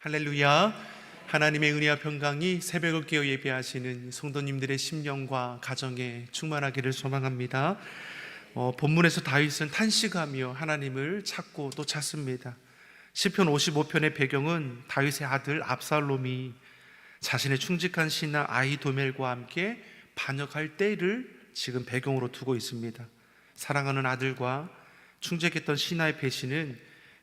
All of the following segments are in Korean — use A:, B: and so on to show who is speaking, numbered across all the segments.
A: 할렐루야. 하나님의 은혜와 평강이 새벽을 깨어 예배하시는 성도님들의 심령과 가정에 충만하기를 소망합니다. 본문에서 다윗은 탄식하며 하나님을 찾고 또 찾습니다. 시편 55편의 배경은 다윗의 아들 압살롬이 자신의 충직한 신하 아히도멜과 함께 반역할 때를 지금 배경으로 두고 있습니다. 사랑하는 아들과 충직했던 신하의 배신은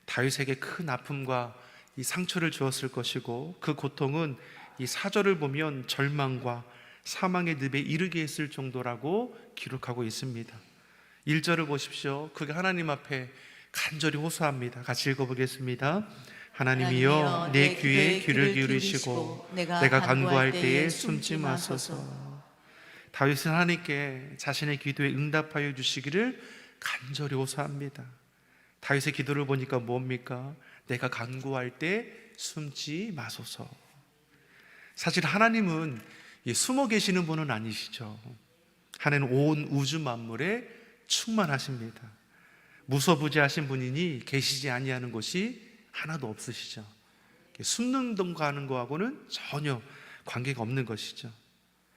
A: 다윗에게 큰 아픔과 이 상처를 주었을 것이고, 그 고통은 이 사절을 보면 절망과 사망의 늪에 이르게 했을 정도라고 기록하고 있습니다. 1절을 보십시오. 그가 하나님 앞에 간절히 호소합니다. 같이 읽어보겠습니다. 하나님이여, 내 귀에 귀를 기울이시고 내가 간구할 때에 숨지 마소서. 다윗은 하나님께 자신의 기도에 응답하여 주시기를 간절히 호소합니다. 다윗의 기도를 보니까 뭡니까? 내가 간구할 때 숨지 마소서. 사실 하나님은 숨어 계시는 분은 아니시죠. 하나님은 온 우주 만물에 충만하십니다. 무소부지하신 분이니 계시지 아니하는 곳이 하나도 없으시죠. 숨는 동거 하는 거하고는 전혀 관계가 없는 것이죠.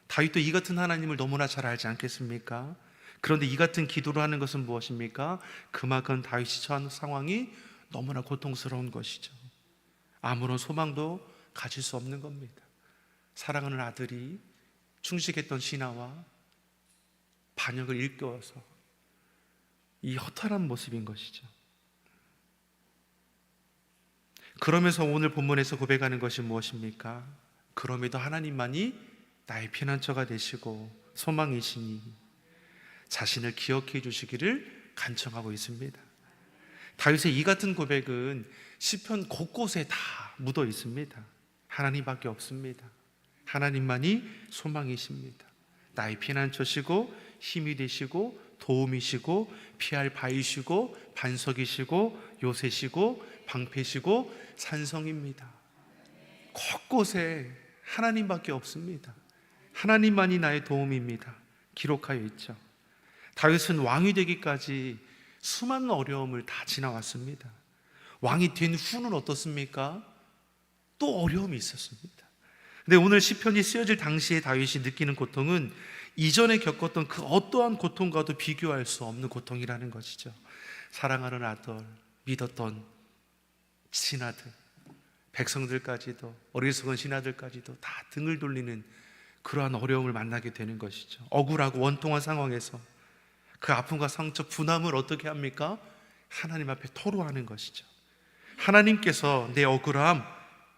A: 다윗도 이 같은 하나님을 너무나 잘 알지 않겠습니까? 그런데 이 같은 기도를 하는 것은 무엇입니까? 그만큼 다윗이 처한 상황이 너무나 고통스러운 것이죠. 아무런 소망도 가질 수 없는 겁니다. 사랑하는 아들이 충직했던 신하와 반역을 일깨워서 이 허탈한 모습인 것이죠. 그러면서 오늘 본문에서 고백하는 것이 무엇입니까? 그럼에도 하나님만이 나의 피난처가 되시고 소망이시니 자신을 기억해 주시기를 간청하고 있습니다. 다윗의 이 같은 고백은 시편 곳곳에 다 묻어 있습니다. 하나님밖에 없습니다. 하나님만이 소망이십니다. 나의 피난처시고 힘이 되시고 도움이시고 피할 바위시고 반석이시고 요새시고 방패시고 산성입니다. 곳곳에 하나님밖에 없습니다. 하나님만이 나의 도움입니다. 기록하여 있죠. 다윗은 왕이 되기까지 수많은 어려움을 다 지나왔습니다. 왕이 된 후는 어떻습니까? 또 어려움이 있었습니다. 근데 오늘 시편이 쓰여질 당시에 다윗이 느끼는 고통은 이전에 겪었던 그 어떠한 고통과도 비교할 수 없는 고통이라는 것이죠. 사랑하는 아들, 믿었던 신하들, 백성들까지도, 어리석은 신하들까지도 다 등을 돌리는 그러한 어려움을 만나게 되는 것이죠. 억울하고 원통한 상황에서 그 아픔과 상처, 분함을 어떻게 합니까? 하나님 앞에 토로하는 것이죠. 하나님께서 내 억울함,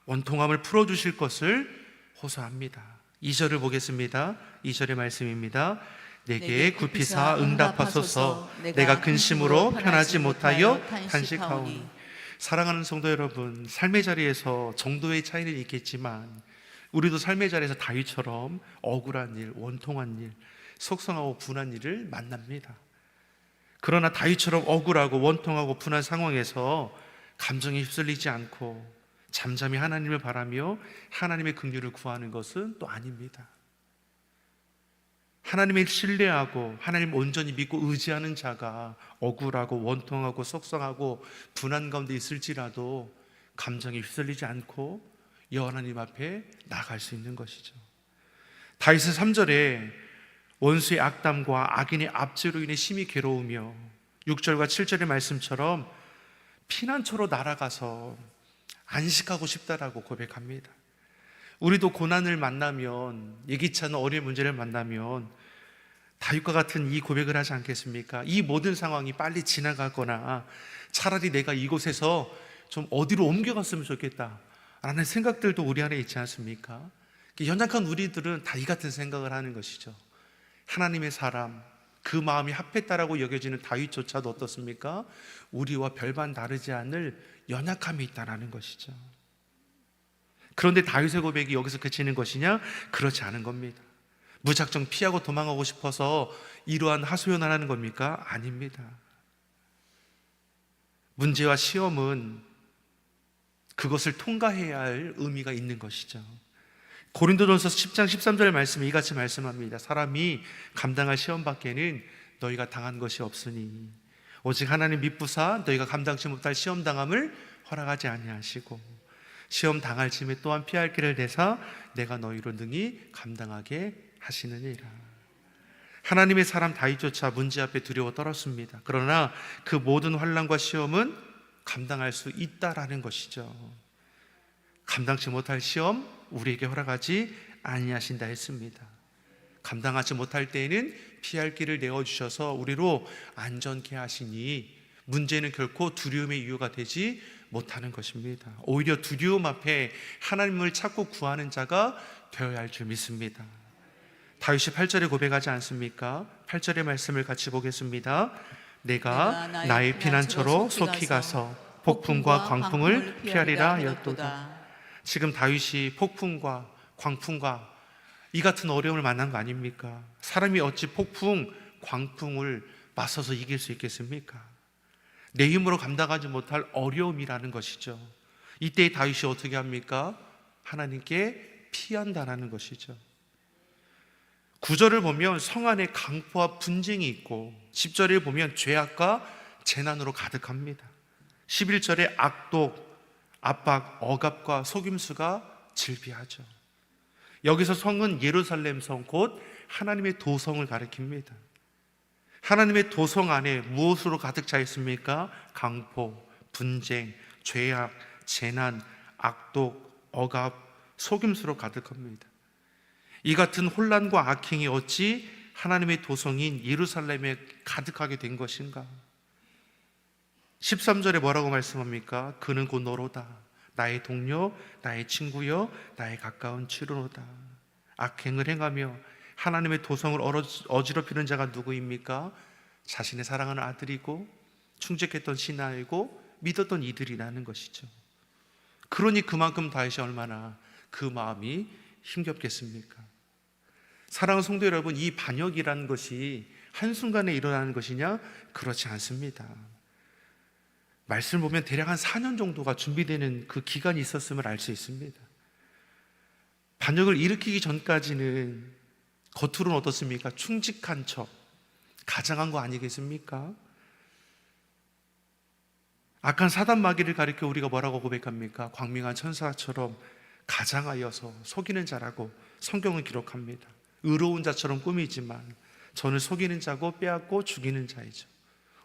A: 원통함을 풀어주실 것을 호소합니다. 2절을 보겠습니다. 2절의 말씀입니다. 내게 굽히사 응답하소서. 내가 근심으로 편하지 못하여 탄식하오니. 사랑하는 성도 여러분, 삶의 자리에서 정도의 차이는 있겠지만 우리도 삶의 자리에서 다윗처럼 억울한 일, 원통한 일, 속상하고 분한 일을 만납니다. 그러나 다윗처럼 억울하고 원통하고 분한 상황에서 감정에 휩쓸리지 않고 잠잠히 하나님을 바라며 하나님의 긍휼을 구하는 것은 또 아닙니다. 하나님을 신뢰하고 하나님을 온전히 믿고 의지하는 자가 억울하고 원통하고 속상하고 분한 가운데 있을지라도 감정에 휩쓸리지 않고 여호와 하나님 앞에 나갈 수 있는 것이죠. 다윗은 3절에 원수의 악담과 악인의 압제로 인해 심히 괴로우며 6절과 7절의 말씀처럼 피난처로 날아가서 안식하고 싶다라고 고백합니다. 우리도 고난을 만나면, 예기치 않은 어려운 문제를 만나면 다윗과 같은 이 고백을 하지 않겠습니까? 이 모든 상황이 빨리 지나가거나 차라리 내가 이곳에서 좀 어디로 옮겨갔으면 좋겠다 라는 생각들도 우리 안에 있지 않습니까? 연약한 우리들은 다 이 같은 생각을 하는 것이죠. 하나님의 사람, 그 마음이 합했다라고 여겨지는 다윗조차도 어떻습니까? 우리와 별반 다르지 않을 연약함이 있다는 것이죠. 그런데 다윗의 고백이 여기서 그치는 것이냐? 그렇지 않은 겁니다. 무작정 피하고 도망가고 싶어서 이러한 하소연을 하는 겁니까? 아닙니다. 문제와 시험은 그것을 통과해야 할 의미가 있는 것이죠. 고린도전서 10장 13절 말씀에 이같이 말씀합니다. 사람이 감당할 시험 밖에는 너희가 당한 것이 없으니 오직 하나님 미쁘사 너희가 감당치 못할 시험 당함을 허락하지 아니하시고 시험 당할 즈음에 또한 피할 길을 내사 내가 너희로 능히 감당하게 하시느니라. 하나님의 사람 다윗조차 문제 앞에 두려워 떨었습니다. 그러나 그 모든 환난과 시험은 감당할 수 있다라는 것이죠. 감당치 못할 시험 우리에게 허락하지 아니하신다 했습니다. 감당하지 못할 때에는 피할 길을 내어주셔서 우리로 안전케 하시니 문제는 결코 두려움의 이유가 되지 못하는 것입니다. 오히려 두려움 앞에 하나님을 찾고 구하는 자가 되어야 할 줄 믿습니다. 다윗이 8절에 고백하지 않습니까? 8절의 말씀을 같이 보겠습니다. 내가 나의 피난처로 속히 가서 폭풍과 광풍을 피하리라 하였도다. 지금 다윗이 폭풍과 광풍과 이 같은 어려움을 만난 거 아닙니까? 사람이 어찌 폭풍, 광풍을 맞서서 이길 수 있겠습니까? 내 힘으로 감당하지 못할 어려움이라는 것이죠. 이때 다윗이 어떻게 합니까? 하나님께 피한다라는 것이죠. 9절을 보면 성 안에 강포와 분쟁이 있고 10절에 보면 죄악과 재난으로 가득합니다. 11절에 악독, 압박, 억압과 속임수가 질비하죠. 여기서 성은 예루살렘 성, 곧 하나님의 도성을 가리킵니다. 하나님의 도성 안에 무엇으로 가득 차 있습니까? 강포, 분쟁, 죄악, 재난, 악독, 억압, 속임수로 가득합니다. 이 같은 혼란과 악행이 어찌 하나님의 도성인 예루살렘에 가득하게 된 것인가? 13절에 뭐라고 말씀합니까? 그는 곧 너로다. 나의 동료, 나의 친구여, 나의 가까운 치료로다. 악행을 행하며 하나님의 도성을 어지럽히는 자가 누구입니까? 자신의 사랑하는 아들이고 충직했던 신하이고 믿었던 이들이라는 것이죠. 그러니 그만큼 다윗이 얼마나 그 마음이 힘겹겠습니까? 사랑하는 성도 여러분, 이 반역이라는 것이 한순간에 일어나는 것이냐? 그렇지 않습니다. 말씀을 보면 대략 한 4년 정도가 준비되는 그 기간이 있었음을 알 수 있습니다. 반역을 일으키기 전까지는 겉으로는 어떻습니까? 충직한 척, 가장한 거 아니겠습니까? 악한 사단 마귀를 가리켜 우리가 뭐라고 고백합니까? 광명한 천사처럼 가장하여서 속이는 자라고 성경은 기록합니다. 의로운 자처럼 꾸미지만 저는 속이는 자고 빼앗고 죽이는 자이죠.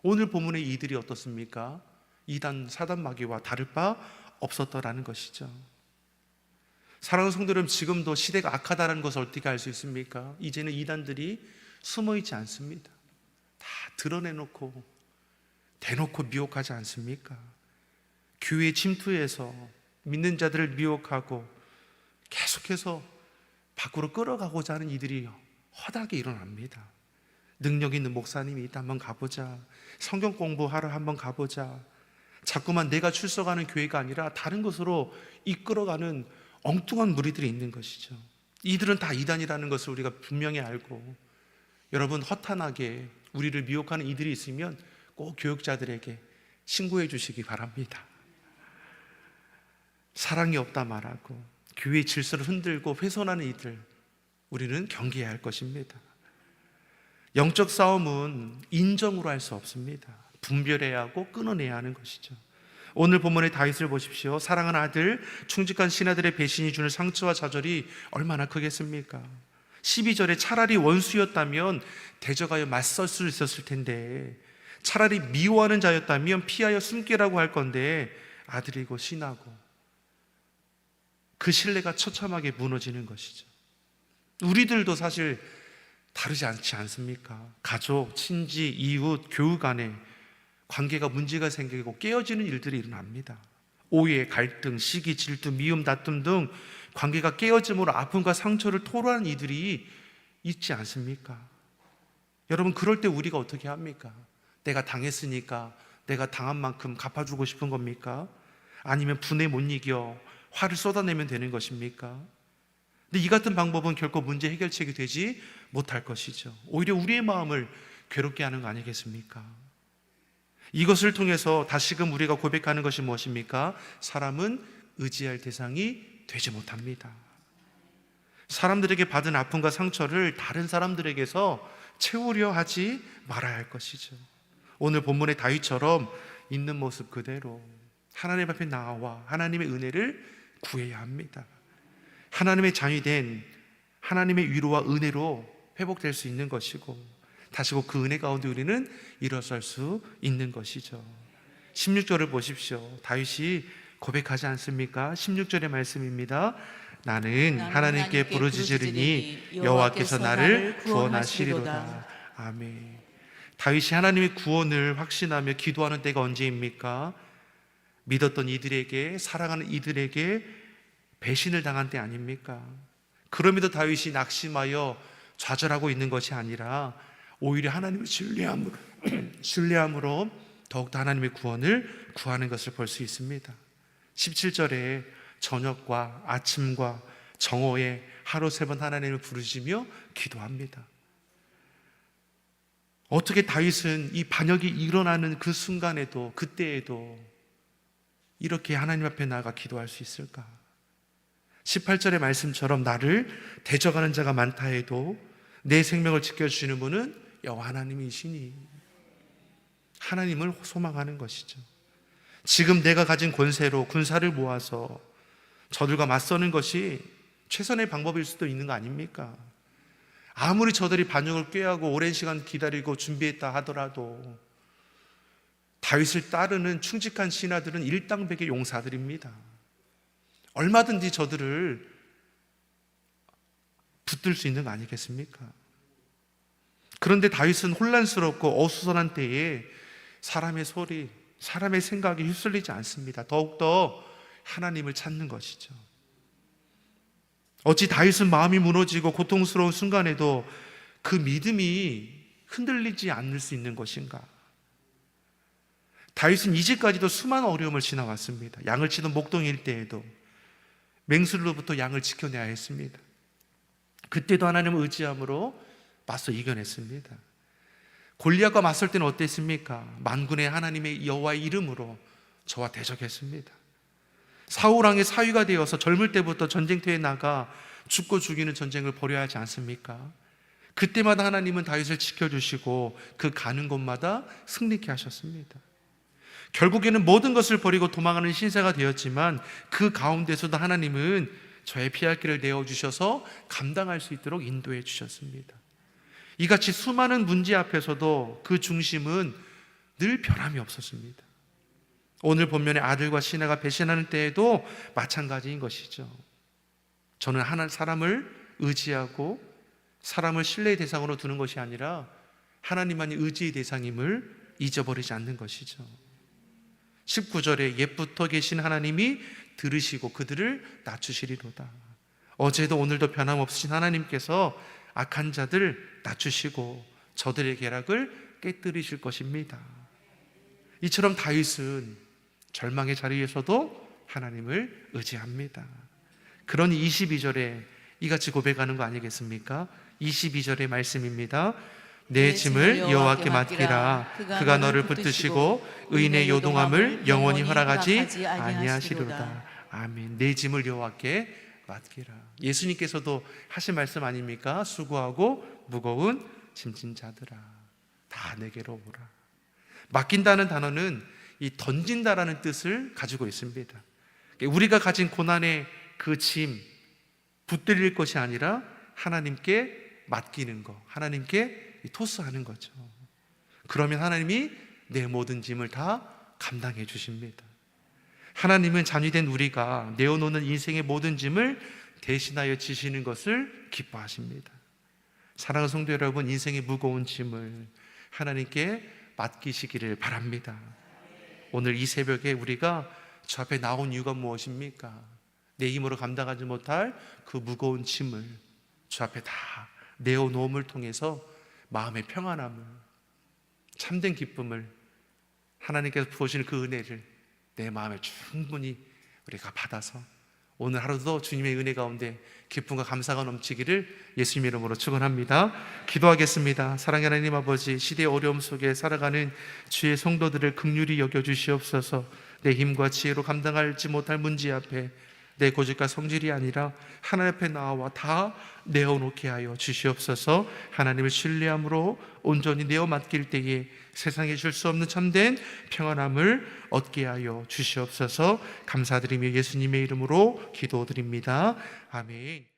A: 오늘 본문의 이들이 어떻습니까? 이단 사단 마귀와 다를 바 없었더라는 것이죠. 사랑하는 성도 여러분, 지금도 시대가 악하다는 것을 어떻게 알 수 있습니까? 이제는 이단들이 숨어있지 않습니다. 다 드러내놓고 대놓고 미혹하지 않습니까? 교회에 침투해서 믿는 자들을 미혹하고 계속해서 밖으로 끌어가고자 하는 이들이 허다하게 일어납니다. 능력 있는 목사님이 있다, 한번 가보자. 성경 공부하러 한번 가보자. 자꾸만 내가 출석하는 교회가 아니라 다른 곳으로 이끌어가는 엉뚱한 무리들이 있는 것이죠. 이들은 다 이단이라는 것을 우리가 분명히 알고, 여러분 허탄하게 우리를 미혹하는 이들이 있으면 꼭 교육자들에게 신고해 주시기 바랍니다. 사랑이 없다 말하고 교회의 질서를 흔들고 훼손하는 이들, 우리는 경계해야 할 것입니다. 영적 싸움은 인정으로 할 수 없습니다. 분별해야 하고 끊어내야 하는 것이죠. 오늘 본문의 다윗을 보십시오. 사랑하는 아들, 충직한 신하들의 배신이 주는 상처와 좌절이 얼마나 크겠습니까? 12절에 차라리 원수였다면 대적하여 맞설 수 있었을 텐데, 차라리 미워하는 자였다면 피하여 숨기라고 할 건데 아들이고 신하고, 그 신뢰가 처참하게 무너지는 것이죠. 우리들도 사실 다르지 않지 않습니까? 가족, 친지, 이웃, 교우 간에 관계가 문제가 생기고 깨어지는 일들이 일어납니다. 오해, 갈등, 시기, 질투, 미움, 다툼 등 관계가 깨어짐으로 아픔과 상처를 토로하는 이들이 있지 않습니까? 여러분, 그럴 때 우리가 어떻게 합니까? 내가 당했으니까 내가 당한 만큼 갚아주고 싶은 겁니까? 아니면 분에 못 이겨 화를 쏟아내면 되는 것입니까? 근데 이 같은 방법은 결코 문제 해결책이 되지 못할 것이죠. 오히려 우리의 마음을 괴롭게 하는 거 아니겠습니까? 이것을 통해서 다시금 우리가 고백하는 것이 무엇입니까? 사람은 의지할 대상이 되지 못합니다. 사람들에게 받은 아픔과 상처를 다른 사람들에게서 채우려 하지 말아야 할 것이죠. 오늘 본문의 다윗처럼 있는 모습 그대로 하나님 앞에 나와 하나님의 은혜를 구해야 합니다. 하나님의 자녀이 된 하나님의 위로와 은혜로 회복될 수 있는 것이고, 다시고 그 은혜 가운데 우리는 일어설 수 있는 것이죠. 16절을 보십시오. 다윗이 고백하지 않습니까? 16절의 말씀입니다. 나는 하나님께 부르짖으리니 여호와께서 나를 구원하시리로다. 아멘. 다윗이 하나님의 구원을 확신하며 기도하는 때가 언제입니까? 믿었던 이들에게, 사랑하는 이들에게 배신을 당한 때 아닙니까? 그럼에도 다윗이 낙심하여 좌절하고 있는 것이 아니라 오히려 하나님을 신뢰함으로 더욱더 하나님의 구원을 구하는 것을 볼 수 있습니다. 17절에 저녁과 아침과 정오에 하루 3번 하나님을 부르시며 기도합니다. 어떻게 다윗은 이 반역이 일어나는 그 순간에도, 그때에도 이렇게 하나님 앞에 나아가 기도할 수 있을까? 18절의 말씀처럼 나를 대적하는 자가 많다 해도 내 생명을 지켜주시는 분은 여호와 하나님이시니, 하나님을 소망하는 것이죠. 지금 내가 가진 권세로 군사를 모아서 저들과 맞서는 것이 최선의 방법일 수도 있는 거 아닙니까? 아무리 저들이 반역을 꾀하고 오랜 시간 기다리고 준비했다 하더라도 다윗을 따르는 충직한 신하들은 일당백의 용사들입니다. 얼마든지 저들을 붙들 수 있는 거 아니겠습니까? 그런데 다윗은 혼란스럽고 어수선한 때에 사람의 소리, 사람의 생각에 휩쓸리지 않습니다. 더욱더 하나님을 찾는 것이죠. 어찌 다윗은 마음이 무너지고 고통스러운 순간에도 그 믿음이 흔들리지 않을 수 있는 것인가? 다윗은 이제까지도 수많은 어려움을 지나왔습니다. 양을 치던 목동일 때에도 맹수로부터 양을 지켜내야 했습니다. 그때도 하나님을 의지함으로 맞서 이겨냈습니다. 골리앗과 맞설 때는 어땠습니까? 만군의 하나님의 여호와의 이름으로 저와 대적했습니다. 사울 왕의 사위가 되어서 젊을 때부터 전쟁터에 나가 죽고 죽이는 전쟁을 벌여야 하지 않습니까? 그때마다 하나님은 다윗을 지켜주시고 그 가는 곳마다 승리케 하셨습니다. 결국에는 모든 것을 버리고 도망하는 신세가 되었지만 그 가운데서도 하나님은 저의 피할 길을 내어주셔서 감당할 수 있도록 인도해 주셨습니다. 이같이 수많은 문제 앞에서도 그 중심은 늘 변함이 없었습니다. 오늘 본면의 아들과 시내가 배신하는 때에도 마찬가지인 것이죠. 저는 사람을 의지하고 사람을 신뢰의 대상으로 두는 것이 아니라 하나님만이 의지의 대상임을 잊어버리지 않는 것이죠. 19절에 옛부터 계신 하나님이 들으시고 그들을 낮추시리로다. 어제도 오늘도 변함없으신 하나님께서 악한 자들 낮추시고 저들의 계략을 깨뜨리실 것입니다. 이처럼 다윗은 절망의 자리에서도 하나님을 의지합니다. 그러니 22절에 이같이 고백하는 거 아니겠습니까? 22절의 말씀입니다. 내 짐을 여호와께 맡기라. 그가 너를 붙드시고 의인의 요동함을 영원히 허락하지 아니하시리로다. 아멘. 내 짐을 여호와께 맡기라. 예수님께서도 하신 말씀 아닙니까? 수고하고 무거운 짐진 자들아, 다 내게로 오라. 맡긴다는 단어는 이 던진다라는 뜻을 가지고 있습니다. 우리가 가진 고난의 그 짐 붙들릴 것이 아니라 하나님께 맡기는 거, 하나님께 토스하는 거죠. 그러면 하나님이 내 모든 짐을 다 감당해 주십니다. 하나님은 자녀된 우리가 내어놓는 인생의 모든 짐을 대신하여 지시는 것을 기뻐하십니다. 사랑하는 성도 여러분, 인생의 무거운 짐을 하나님께 맡기시기를 바랍니다. 오늘 이 새벽에 우리가 주 앞에 나온 이유가 무엇입니까? 내 힘으로 감당하지 못할 그 무거운 짐을 주 앞에 다 내어놓음을 통해서 마음의 평안함을, 참된 기쁨을, 하나님께서 부어주시는 그 은혜를 내 마음에 충분히 우리가 받아서 오늘 하루도 주님의 은혜 가운데 기쁨과 감사가 넘치기를 예수님 이름으로 축원합니다. 기도하겠습니다. 사랑하는 하나님 아버지, 시대의 어려움 속에 살아가는 주의 성도들을 긍휼히 여겨주시옵소서. 내 힘과 지혜로 감당하지 못할 문제 앞에 내 고집과 성질이 아니라 하나님 앞에 나와 다 내어놓게 하여 주시옵소서. 하나님을 신뢰함으로 온전히 내어 맡길 때에 세상에 줄 수 없는 참된 평안함을 얻게 하여 주시옵소서. 감사드리며 예수님의 이름으로 기도드립니다. 아멘.